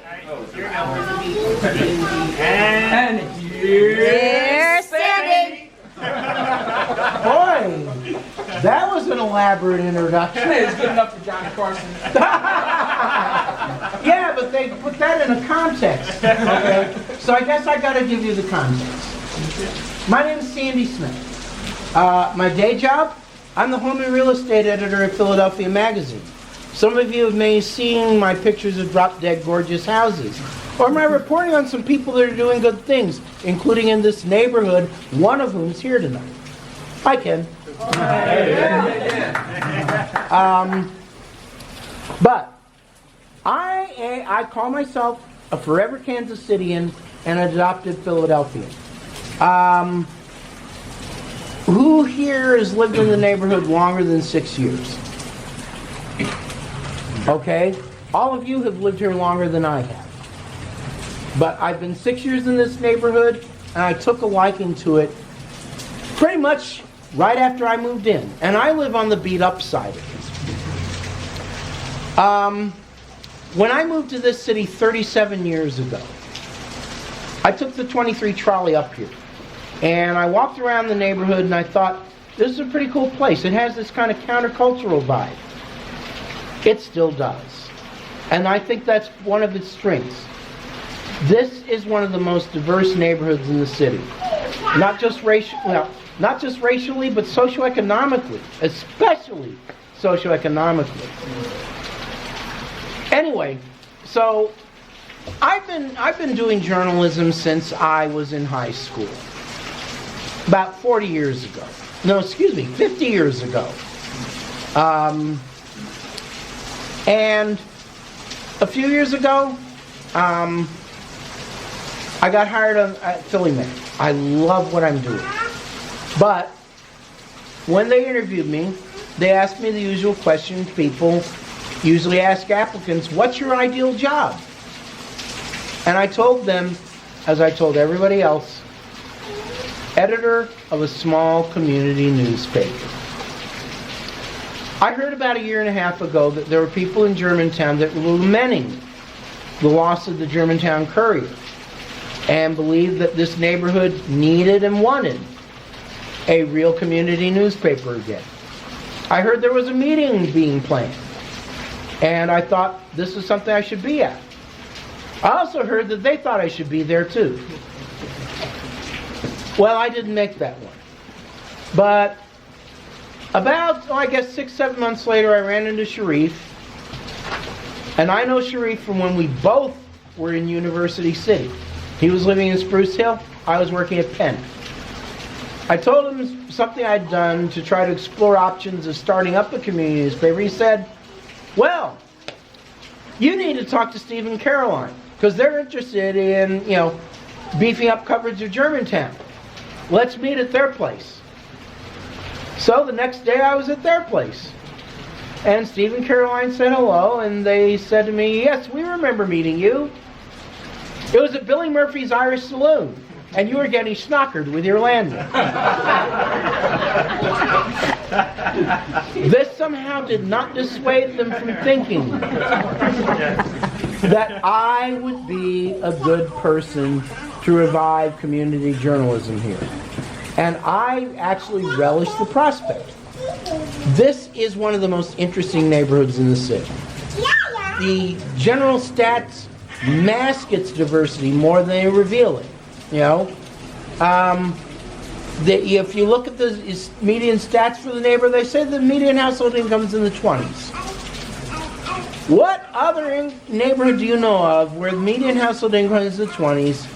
night. And here's Sandy. Boy, that was an elaborate introduction. It's good enough for Johnny Carson. Yeah, but they put that in a context. Okay, so I guess I got to give you the context. My name is Sandy Smith. My day job, I'm the home and real estate editor at Philadelphia Magazine. Some of you may have seen my pictures of drop-dead gorgeous houses, or my reporting on some people that are doing good things, including in this neighborhood, one of whom's here tonight. Hi, Ken. But I call myself a forever Kansas Cityan and adopted Philadelphian. Who here has lived in the neighborhood longer than 6 years? Okay, all of you have lived here longer than I have. But I've been 6 years in this neighborhood, and I took a liking to it pretty much right after I moved in. And I live on the beat-up side of this. When I moved to this city 37 years ago, I took the 23 trolley up here. And I walked around the neighborhood and I thought, this is a pretty cool place. It has this kind of countercultural vibe. It still does. And I think that's one of its strengths. This is one of the most diverse neighborhoods in the city. Not just racially, but socioeconomically, especially socioeconomically. Anyway, so I've been doing journalism since I was in high school. About 40 years ago. No, excuse me, 50 years ago. And a few years ago, I got hired at Philly Mag. I love what I'm doing. But when they interviewed me, they asked me the usual questions people usually ask applicants, what's your ideal job? And I told them, as I told everybody else, editor of a small community newspaper. I heard about a year and a half ago that there were people in Germantown that were lamenting the loss of the Germantown Courier and believed that this neighborhood needed and wanted a real community newspaper again. I heard there was a meeting being planned, and I thought this was something I should be at. I also heard that they thought I should be there too. Well, I didn't make that one. But about, I guess 6-7 months later, I ran into Sharif. And I know Sharif from when we both were in University City. He was living in Spruce Hill. I was working at Penn. I told him something I'd done to try to explore options of starting up a community newspaper. He said, well, you need to talk to Steve and Caroline, because they're interested in, beefing up coverage of Germantown. Let's meet at their place. So the next day I was at their place. And Steve and Caroline said hello, and they said to me, yes, we remember meeting you. It was at Billy Murphy's Irish Saloon, and you were getting snockered with your landing. This somehow did not dissuade them from thinking that I would be a good person to revive community journalism here. And I actually relish the prospect. This is one of the most interesting neighborhoods in the city. The general stats mask its diversity more than they reveal it. If you look at the median stats for the neighborhood, they say the median household income is in the 20s. What other neighborhood do you know of where the median household income is in the 20s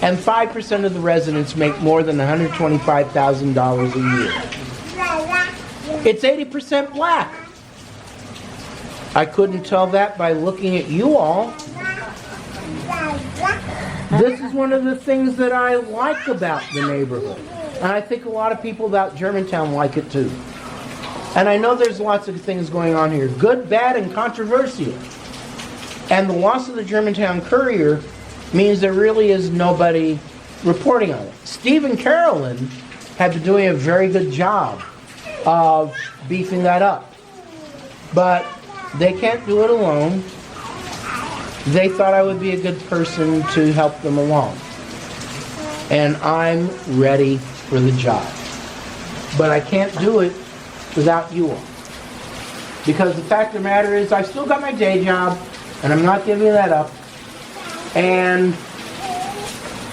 and 5% of the residents make more than $125,000 a year? It's 80% black. I couldn't tell that by looking at you all. This is one of the things that I like about the neighborhood. And I think a lot of people about Germantown like it too. And I know there's lots of things going on here, good, bad, and controversial. And the loss of the Germantown Courier means there really is nobody reporting on it. Steve and Carolyn have been doing a very good job of beefing that up. But they can't do it alone. they thought I would be a good person to help them along. And I'm ready for the job. But I can't do it without you all. Because the fact of the matter is, I've still got my day job, and I'm not giving that up. And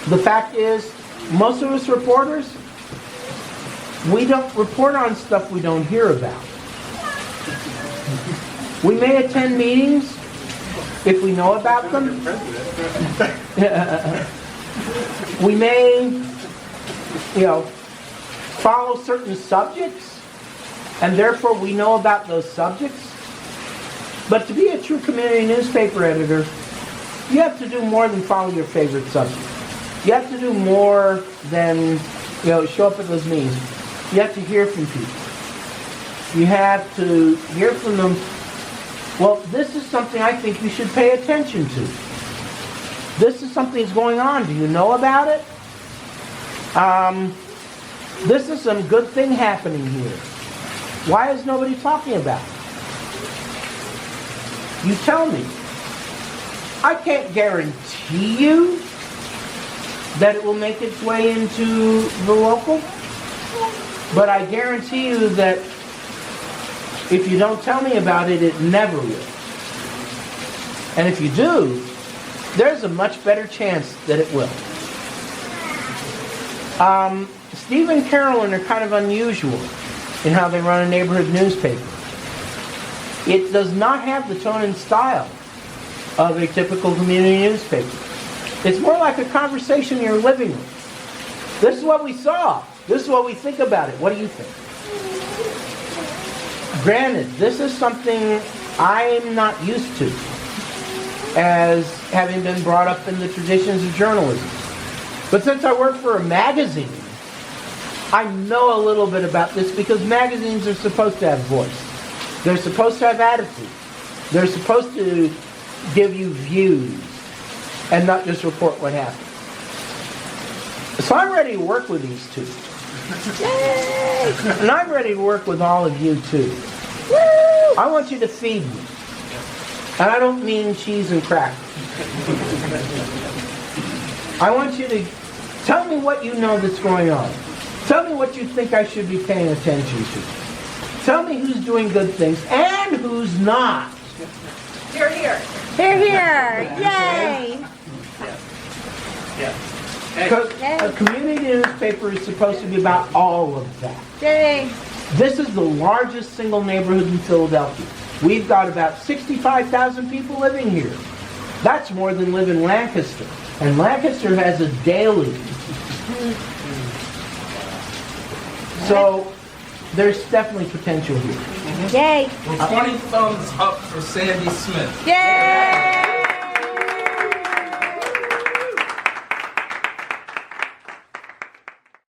the fact is, most of us reporters, we don't report on stuff we don't hear about. We may attend meetings if we know about them. We may, follow certain subjects, and therefore we know about those subjects. But to be a true community newspaper editor, you have to do more than follow your favorite subject. You have to do more than, show up at those meetings. You have to hear from people. You have to hear from them. Well, this is something I think you should pay attention to. This is something that's going on. Do you know about it? This is some good thing happening here. Why is nobody talking about it? You tell me. I can't guarantee you that it will make its way into the local, but I guarantee you that if you don't tell me about it, it never will. And if you do, there's a much better chance that it will. Steve and Carolyn are kind of unusual in how they run a neighborhood newspaper. It does not have the tone and style of a typical community newspaper. It's more like a conversation in your living room. This is what we saw. This is what we think about it. What do you think? Granted, this is something I'm not used to as having been brought up in the traditions of journalism. But since I work for a magazine, I know a little bit about this because magazines are supposed to have voice. They're supposed to have attitude. They're supposed to give you views and not just report what happened. So I'm ready to work with these two. Yay! And I'm ready to work with all of you too. Woo! I want you to feed me. And I don't mean cheese and crackers. I want you to tell me what you know that's going on. Tell me what you think I should be paying attention to. Tell me who's doing good things and who's not. Here, here. Here, here. Yay. Because a community newspaper is supposed to be about all of that. Yay. This is the largest single neighborhood in Philadelphia. We've got about 65,000 people living here. That's more than live in Lancaster. And Lancaster has a daily. So there's definitely potential here. Yay. Well, 20 thumbs up for Sandy Smith. Yay.